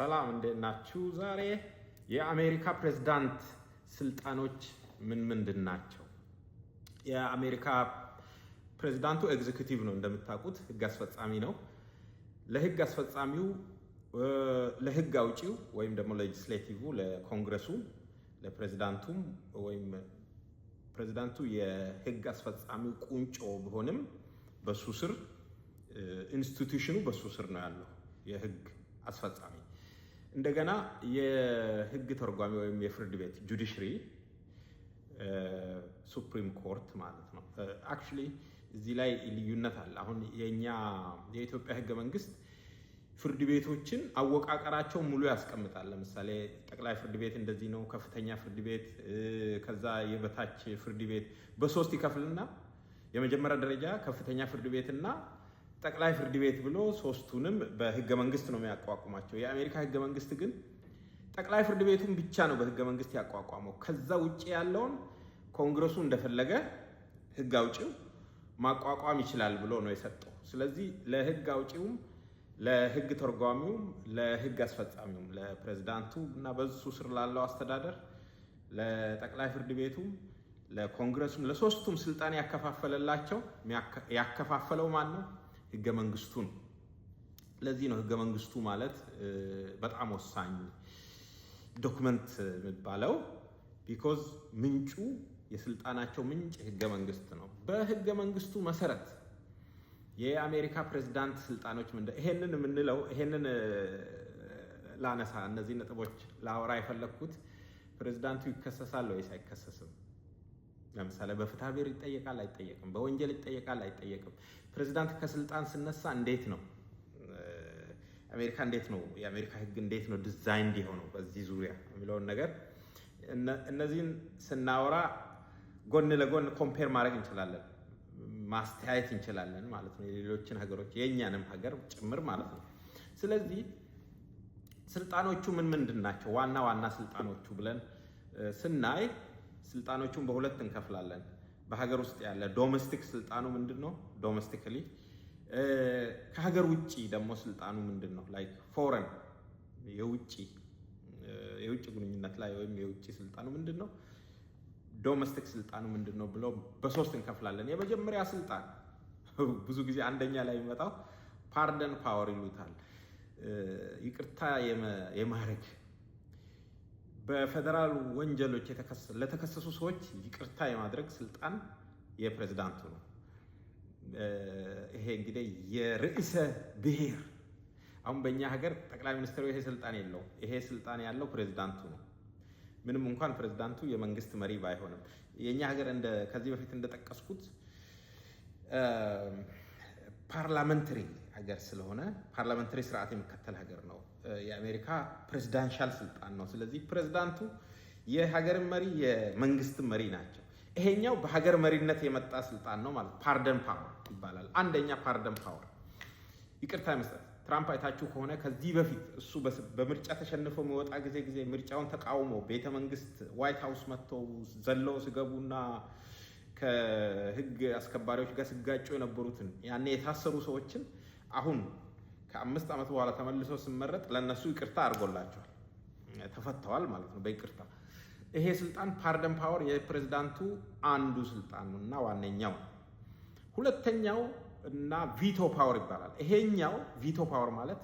ሰላም እንዴት ናችሁ? ዛሬ የአሜሪካ ፕሬዝዳንት ስልጣኖች ምንድን ናቸው? የአሜሪካ ፕሬዝዳንቱ ኤግዜኪዩቲቭ ነው እንደምታውቁት፣ ህግ አስፈጻሚ ነው። ለህግ አስፈጻሚው ለህግ አውጪው ወይም ደግሞ ሌጂስሌቲቭ ለኮንግረሱ ለፕሬዝዳንቱም ወይም ፕሬዝዳንቱ የህግ አስፈጻሚው ቁንጮ ቢሆንም በሱ ስር ኢንስቲትዩሽኑ በሱ ስር ነው ያለው የህግ አስፈጻሚ። እንደገና የህግ ተርጓሚ ወይም የፍርድ ቤት ጁዲሽሪ ሱፕሪም ኮርት ማለት ነው። አክቹሊ እዚህ ላይ ልዩነት አለ። አሁን የኢትዮጵያ ህገ መንግስት ፍርድ ቤቶችን አወቃቀራቸው ሙሉ ያስቀምጣል። ለምሳሌ ጠቅላይ ፍርድ ቤት እንደዚህ ነው፣ ከፍተኛ ፍርድ ቤት፣ ከዛ የበታች ፍርድ ቤት በሶስት ይከፍልና የመጀመሪያ ደረጃ ከፍተኛ ፍርድ ቤትና ጠቅላይ ፍርድ ቤት ብሎ ሶስቱንም በህገ መንግስት ነው የሚያቋቁማቸው። የአሜሪካ ህገ መንግስት ግን ጠቅላይ ፍርድ ቤቱን ብቻ ነው በህገ መንግስት ያቋቋመው። ከዛ ውጭ ያለውን ኮንግረሱ እንደፈለገ ህግ አውጪው ማቋቋም ይችላል ብሎ ነው የሰጠው። ስለዚህ ለህግ አውጪውም ለህግ ተርጓሚውም ለህግ አስፈጻሚውም ለፕሬዝዳንቱ እና በሱ ስር ላለው አስተዳደር ለጠቅላይ ፍርድ ቤቱም ለኮንግረሱም ለሶስቱም ስልጣን ያከፋፈለላቸው ያከፋፈለው ማን ነው? ህገ መንግስቱ ነው። ለዚህ ነው ህገ መንግስቱ ማለት በጣም ወሳኝ ዶክመንት የሚባለው። ቢኮዝ ምንጩ የስልጣናቸው ምንጭ ህገ መንግስት ነው። በህገ መንግስቱ መሰረት የአሜሪካ ፕሬዝዳንት ስልጣኖች ይሄንን የምንለው ይሄንን ላነሳ እነዚህ ነጥቦች ላወራ የፈለግኩት ፕሬዝዳንቱ ይከሰሳል ወይስ አይከሰስም? ለምሳሌ በፍትሐ ብሔር ይጠየቃል አይጠየቅም? በወንጀል ይጠየቃል አይጠየቅም? ፕሬዝዳንት ከስልጣን ስነሳ እንዴት ነው አሜሪካ እንዴት ነው የአሜሪካ ህግ እንዴት ነው ዲዛይን የሆነው በዚህ ዙሪያ የሚለውን ነገር እነዚህን ስናወራ ጎን ለጎን ኮምፔር ማድረግ እንችላለን፣ ማስተያየት እንችላለን ማለት ነው። የሌሎችን ሀገሮች የእኛንም ሀገር ጭምር ማለት ነው። ስለዚህ ስልጣኖቹ ምንድን ናቸው? ዋና ዋና ስልጣኖቹ ብለን ስናይ ስልጣኖቹን በሁለት እንከፍላለን። በሀገር ውስጥ ያለ ዶሜስቲክ ስልጣኑ ምንድን ነው? ዶሜስቲካሊ ከሀገር ውጭ ደግሞ ስልጣኑ ምንድን ነው? ላይክ ፎረን የውጭ ግንኙነት ላይ ወይም የውጭ ስልጣኑ ምንድን ነው? ዶሜስቲክ ስልጣኑ ምንድን ነው ብሎ በሶስት እንከፍላለን። የመጀመሪያ ስልጣን ብዙ ጊዜ አንደኛ ላይ የሚመጣው ፓርደን ፓወር ይሉታል። ይቅርታ የማድረግ በፌደራል ወንጀሎች ለተከሰሱ ሰዎች ይቅርታ የማድረግ ስልጣን የፕሬዝዳንቱ ነው። ይሄ እንግዲህ የርዕሰ ብሔር አሁን በእኛ ሀገር ጠቅላይ ሚኒስትሩ ይሄ ስልጣን የለውም። ይሄ ስልጣን ያለው ፕሬዝዳንቱ ነው። ምንም እንኳን ፕሬዝዳንቱ የመንግስት መሪ ባይሆንም የእኛ ሀገር ከዚህ በፊት እንደጠቀስኩት ፓርላመንተሪ ሀገር ስለሆነ ፓርላመንተሪ ስርዓት የሚከተል ሀገር ነው። የአሜሪካ ፕሬዝዳንሻል ስልጣን ነው። ስለዚህ ፕሬዝዳንቱ የሀገር መሪ የመንግስት መሪ ናቸው። ይሄኛው በሀገር መሪነት የመጣ ስልጣን ነው ማለት ፓርደን ፓወር ይባላል። አንደኛ ፓርደን ፓወር ይቅርታ መስጠት። ትራምፕ አይታችሁ ከሆነ ከዚህ በፊት እሱ በምርጫ ተሸንፎ የሚወጣ ጊዜ ምርጫውን ተቃውሞ ቤተ መንግስት ዋይት ሃውስ መጥተው ዘለው ሲገቡና ከህግ አስከባሪዎች ጋር ሲጋጩ የነበሩትን ያኔ የታሰሩ ሰዎችን አሁን ከ5 ዓመት በኋላ ተመልሰው ሲመረጥ ለነሱ ይቅርታ አድርጎላቸዋል፣ ተፈተዋል ማለት ነው በይቅርታ። ይሄ ስልጣን ፓርደን ፓወር የፕሬዝዳንቱ አንዱ ስልጣን እና ዋነኛው። ሁለተኛው እና ቪቶ ፓወር ይባላል። ይሄኛው ቪቶ ፓወር ማለት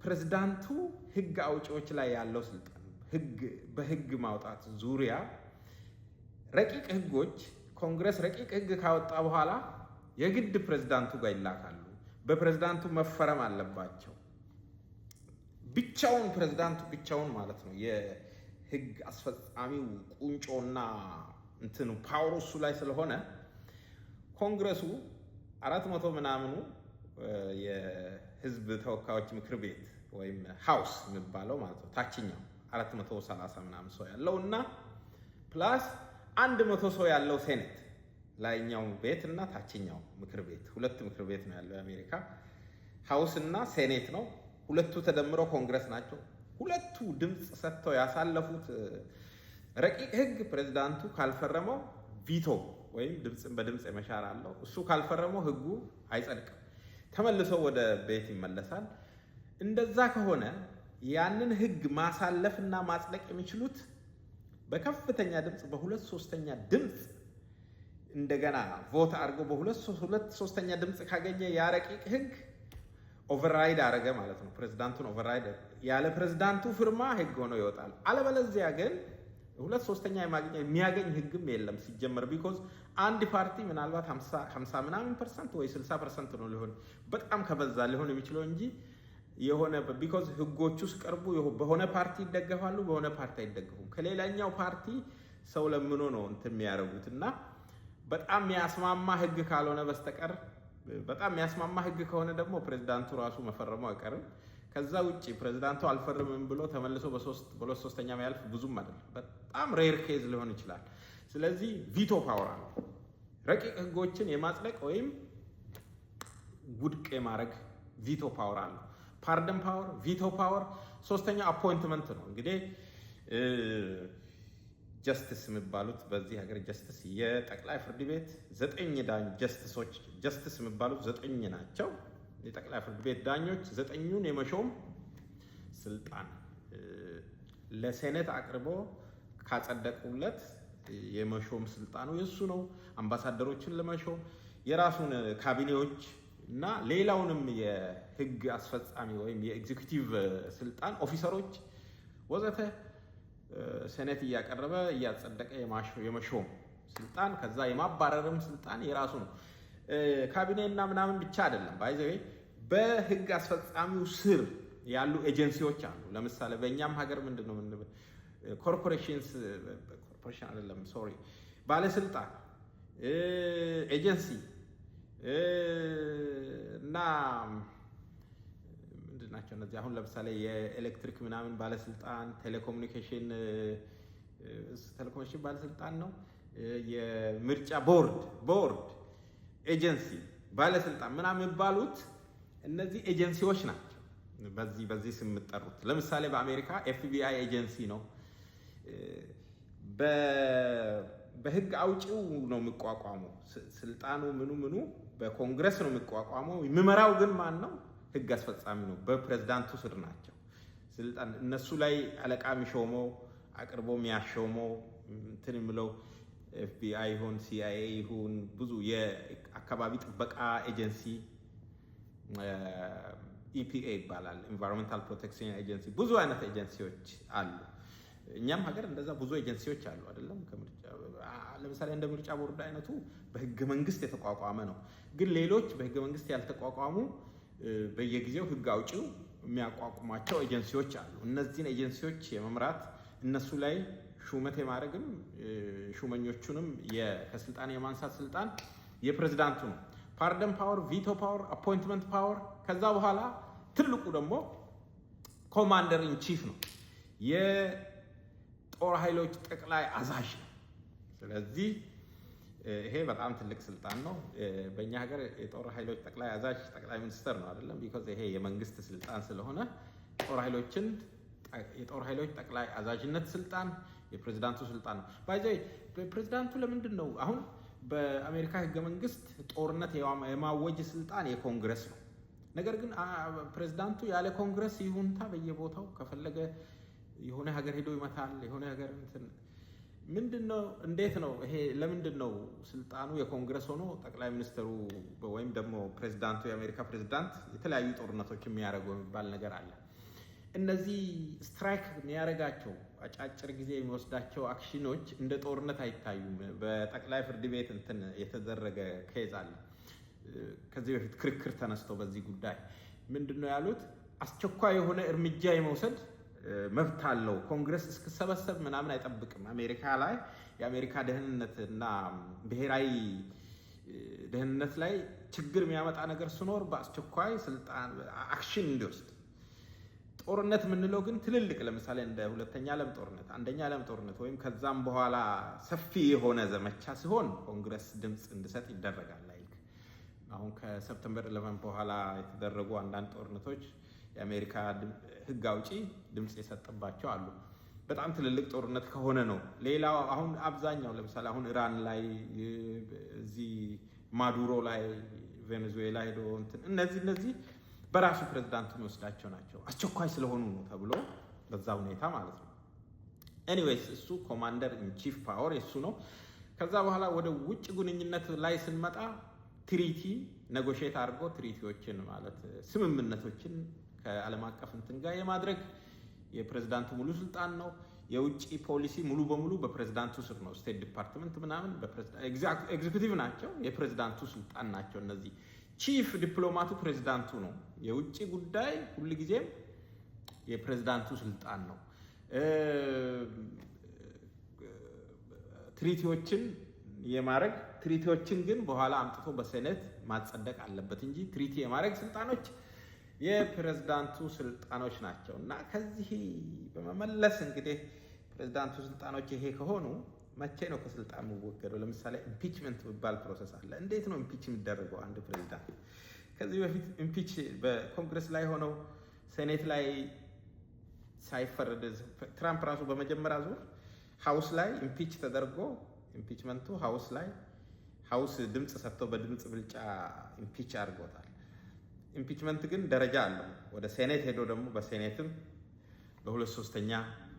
ፕሬዝዳንቱ ህግ አውጪዎች ላይ ያለው ስልጣን በህግ ማውጣት ዙሪያ ረቂቅ ህጎች ኮንግረስ ረቂቅ ህግ ካወጣ በኋላ የግድ ፕሬዝዳንቱ ጋር ይላካሉ። በፕሬዝዳንቱ መፈረም አለባቸው። ፕሬዝዳንቱ ብቻውን ማለት ነው የህግ አስፈጻሚው ቁንጮና እንትኑ ፓወሩ እሱ ላይ ስለሆነ ኮንግረሱ 400 ምናምኑ የህዝብ ተወካዮች ምክር ቤት ወይም ሃውስ የሚባለው ማለት ነው ታችኛው 430 ምናምን ሰው ያለው እና ፕላስ 100 ሰው ያለው ሴኔት ላይኛው ቤት እና ታችኛው ምክር ቤት ሁለት ምክር ቤት ነው ያለው የአሜሪካ ሃውስ እና ሴኔት ነው። ሁለቱ ተደምረው ኮንግረስ ናቸው። ሁለቱ ድምፅ ሰጥተው ያሳለፉት ረቂቅ ህግ ፕሬዝዳንቱ ካልፈረመው ቪቶ ወይም በድምፅ የመሻር አለው። እሱ ካልፈረመው ህጉ አይጸድቅም፣ ተመልሶ ወደ ቤት ይመለሳል። እንደዛ ከሆነ ያንን ህግ ማሳለፍና ማጽደቅ የሚችሉት በከፍተኛ ድምፅ በ2/3 ድምፅ እንደገና ቮት አድርጎ በ2/3 ድምፅ ካገኘ ያ ረቂቅ ህግ ኦቨርራይድ አረገ ማለት ነው። ፕሬዝዳንቱን ኦቨርራይድ ያለ ፕሬዝዳንቱ ፍርማ ህግ ሆኖ ይወጣል። አለበለዚያ ግን 2/3 የሚያገኝ ህግም የለም ሲጀመር። ቢኮዝ አንድ ፓርቲ ምናልባት 50 ምናምን % ወይ 60% ነው ሊሆን በጣም ከበዛ ሊሆን የሚችለው እንጂ የሆነ ቢኮዝ ህጎቹ ሲቀርቡ በሆነ ፓርቲ ይደገፋሉ፣ በሆነ ፓርቲ አይደገፉም። ከሌላኛው ፓርቲ ሰው ለምኖ ነው እንትን የሚያደርጉት እና በጣም የሚያስማማ ህግ ካልሆነ በስተቀር በጣም የሚያስማማ ህግ ከሆነ ደግሞ ፕሬዝዳንቱ ራሱ መፈረሙ አይቀርም። ከዛ ውጪ ፕሬዝዳንቱ አልፈርምም ብሎ ተመልሶ በ3/3 የሚያልፍ ብዙም አይደለም። በጣም ሬር ኬዝ ሊሆን ይችላል። ስለዚህ ቪቶ ፓወር አለው። ረቂቅ ህጎችን የማጽደቅ ወይም ውድቅ የማድረግ ቪቶ ፓወር አለው። ፓርደን ፓወር፣ ቪቶ ፓወር። ሶስተኛው አፖይንትመንት ነው። እንግዲህ ጀስቲስ የሚባሉት በዚህ ሀገር ጀስቲስ የጠቅላይ ፍርድ ቤት 9 ጀስቲሶች ጀስቲስ የሚባሉት 9 ናቸው። የጠቅላይ ፍርድ ቤት ዳኞች 9ኙን የመሾም ስልጣን ለሴኔት አቅርቦ ካጸደቁለት የመሾም ስልጣኑ የሱ ነው። አምባሳደሮችን ለመሾም የራሱን ካቢኔዎች እና ሌላውንም የህግ አስፈጻሚ ወይም የኤግዚኪዩቲቭ ስልጣን ኦፊሰሮች ወዘተ ሴኔት እያቀረበ እያጸደቀ የመሾም ስልጣን ከዛ የማባረርም ስልጣን የራሱ ነው። ካቢኔና ምናምን ብቻ አይደለም። ባይዘዌ በህግ አስፈጻሚው ስር ያሉ ኤጀንሲዎች አሉ። ለምሳሌ በእኛም ሀገር ምንድነው ኮርፖሬሽን አይደለም ሶሪ ባለስልጣን ኤጀንሲ እና ምንድን ናቸው እነዚህ? አሁን ለምሳሌ የኤሌክትሪክ ምናምን ባለስልጣን ቴሌኮሙኒኬሽን ባለስልጣን ነው። የምርጫ ቦርድ ኤጀንሲ ባለስልጣን ምናምን የሚባሉት እነዚህ ኤጀንሲዎች ናቸው። በዚህ ስም የምትጠሩት ለምሳሌ በአሜሪካ ኤፍቢአይ ኤጀንሲ ነው። በህግ አውጪው ነው የሚቋቋመው። ስልጣኑ ምኑ በኮንግረስ ነው የሚቋቋመው። የሚመራው ግን ማን ነው? ህግ አስፈጻሚ ነው። በፕሬዝዳንቱ ስር ናቸው። ስልጣን እነሱ ላይ አለቃ የሚሾመው አቅርቦ የሚያሾመው እንትን የሚለው ኤፍቢአይ ይሁን ሲአይኤ ይሁን ብዙ የአካባቢ ጥበቃ ኤጀንሲ ኢፒኤ ይባላል፣ ኢንቫይሮንመንታል ፕሮቴክሽን ኤጀንሲ። ብዙ አይነት ኤጀንሲዎች አሉ። እኛም ሀገር እንደዛ ብዙ ኤጀንሲዎች አሉ አይደለም። ለምሳሌ እንደ ምርጫ ቦርድ አይነቱ በህገ መንግስት የተቋቋመ ነው። ግን ሌሎች በህገ መንግስት ያልተቋቋሙ በየጊዜው ህግ አውጪው የሚያቋቁማቸው ኤጀንሲዎች አሉ። እነዚህን ኤጀንሲዎች የመምራት እነሱ ላይ ሹመት የማድረግም ሹመኞቹንም ከስልጣን የማንሳት ስልጣን የፕሬዝዳንቱ ነው። ፓርደን ፓወር፣ ቪቶ ፓወር፣ አፖይንትመንት ፓወር። ከዛ በኋላ ትልቁ ደግሞ ኮማንደር ኢን ቺፍ ነው። የጦር ኃይሎች ጠቅላይ አዛዥ ነው። ስለዚህ ይሄ በጣም ትልቅ ስልጣን ነው። በእኛ ሀገር የጦር ኃይሎች ጠቅላይ አዛዥ ጠቅላይ ሚኒስትር ነው አይደለም። ቢኮዝ ይሄ የመንግስት ስልጣን ስለሆነ የጦር ኃይሎች ጠቅላይ አዛዥነት ስልጣን የፕሬዝዳንቱ ስልጣን ነው። ባይዘ ፕሬዝዳንቱ ለምንድን ነው አሁን በአሜሪካ ህገ መንግስት ጦርነት የማወጅ ስልጣን የኮንግረስ ነው። ነገር ግን ፕሬዝዳንቱ ያለ ኮንግረስ ይሁንታ በየቦታው ከፈለገ የሆነ ሀገር ሄዶ ይመታል። የሆነ ሀገር ምንድነው? እንዴት ነው ይሄ? ለምንድን ነው ስልጣኑ የኮንግረስ ሆኖ ጠቅላይ ሚኒስትሩ ወይም ደግሞ ፕሬዝዳንቱ የአሜሪካ ፕሬዝዳንት የተለያዩ ጦርነቶች የሚያደርገው የሚባል ነገር አለ። እነዚህ ስትራይክ የሚያደርጋቸው አጫጭር ጊዜ የሚወስዳቸው አክሽኖች እንደ ጦርነት አይታዩም። በጠቅላይ ፍርድ ቤት እንትን የተደረገ ኬዝ አለ። ከዚህ በፊት ክርክር ተነስቶ በዚህ ጉዳይ ምንድነው ያሉት? አስቸኳይ የሆነ እርምጃ የመውሰድ መብት አለው። ኮንግረስ እስክሰበሰብ ምናምን አይጠብቅም። አሜሪካ ላይ የአሜሪካ ደህንነት እና ብሔራዊ ደህንነት ላይ ችግር የሚያመጣ ነገር ሲኖር በአስቸኳይ ስልጣን አክሽን እንዲወስድ። ጦርነት የምንለው ግን ትልልቅ ለምሳሌ እንደ ሁለተኛ ዓለም ጦርነት፣ አንደኛ ዓለም ጦርነት ወይም ከዛም በኋላ ሰፊ የሆነ ዘመቻ ሲሆን ኮንግረስ ድምፅ እንዲሰጥ ይደረጋል። ላይክ አሁን ከሰፕተምበር 11 በኋላ የተደረጉ አንዳንድ ጦርነቶች የአሜሪካ ህግ አውጪ ድምፅ የሰጠባቸው አሉ። በጣም ትልልቅ ጦርነት ከሆነ ነው። ሌላው አሁን አብዛኛው ለምሳሌ አሁን ኢራን ላይ እዚህ ማዱሮ ላይ ቬኔዙዌላ ሄዶ እንትን እነዚህ በራሱ ፕሬዝዳንቱ የሚወስዳቸው ናቸው። አስቸኳይ ስለሆኑ ነው ተብሎ በዛ ሁኔታ ማለት ነው። ኤኒዌይስ እሱ ኮማንደር ኢን ቺፍ ፓወር የሱ ነው። ከዛ በኋላ ወደ ውጭ ግንኙነት ላይ ስንመጣ ትሪቲ ኔጎሽየት አድርጎ ትሪቲዎችን ማለት ስምምነቶችን ከዓለም አቀፍ እንትን ጋር የማድረግ የፕሬዝዳንቱ ሙሉ ስልጣን ነው። የውጭ ፖሊሲ ሙሉ በሙሉ በፕሬዝዳንቱ ስር ነው። ስቴት ዲፓርትመንት ምናምን ኤግዚኪዩቲቭ ናቸው፣ የፕሬዝዳንቱ ስልጣን ናቸው። እነዚህ ቺፍ ዲፕሎማቱ ፕሬዝዳንቱ ነው። የውጭ ጉዳይ ሁልጊዜም የፕሬዝዳንቱ ስልጣን ነው። ትሪቲዎችን የማድረግ ትሪቲዎችን ግን በኋላ አምጥቶ በሴኔት ማጸደቅ አለበት እንጂ ትሪቲ የማድረግ ስልጣኖች የፕሬዝዳንቱ ስልጣኖች ናቸው። እና ከዚህ በመመለስ እንግዲህ ፕሬዝዳንቱ ስልጣኖች ይሄ ከሆኑ መቼ ነው ከስልጣን የሚወገደው? ለምሳሌ ኢምፒችመንት የሚባል ፕሮሰስ አለ። እንዴት ነው ኢምፒች የሚደረገው? አንድ ፕሬዝዳንት ከዚህ በፊት ኢምፒች በኮንግረስ ላይ ሆነው ሴኔት ላይ ሳይፈረድ ትራምፕ ራሱ በመጀመሪያ ዙር ሃውስ ላይ ኢምፒች ተደርጎ ኢምፒችመንቱ ሃውስ ላይ ሃውስ ድምፅ ሰጥቶ በድምፅ ብልጫ ኢምፒች አድርጎታል። ኢምፒችመንት ግን ደረጃ አለው። ወደ ሴኔት ሄዶ ደግሞ በሴኔትም በ2/3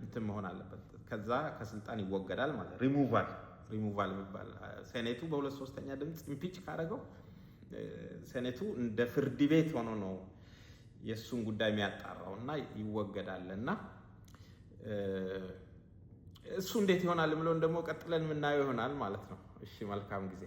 እንትን መሆን አለበት። ከዛ ከስልጣን ይወገዳል ማለት ሪሙቫል የሚባል ሴኔቱ በ2/3 ድምፅ ኢምፒች ካደረገው ሴኔቱ እንደ ፍርድ ቤት ሆኖ ነው የእሱን ጉዳይ የሚያጣራው እና ይወገዳል። እና እሱ እንዴት ይሆናል ብለን ደግሞ ቀጥለን የምናየው ይሆናል ማለት ነው። እሺ፣ መልካም ጊዜ።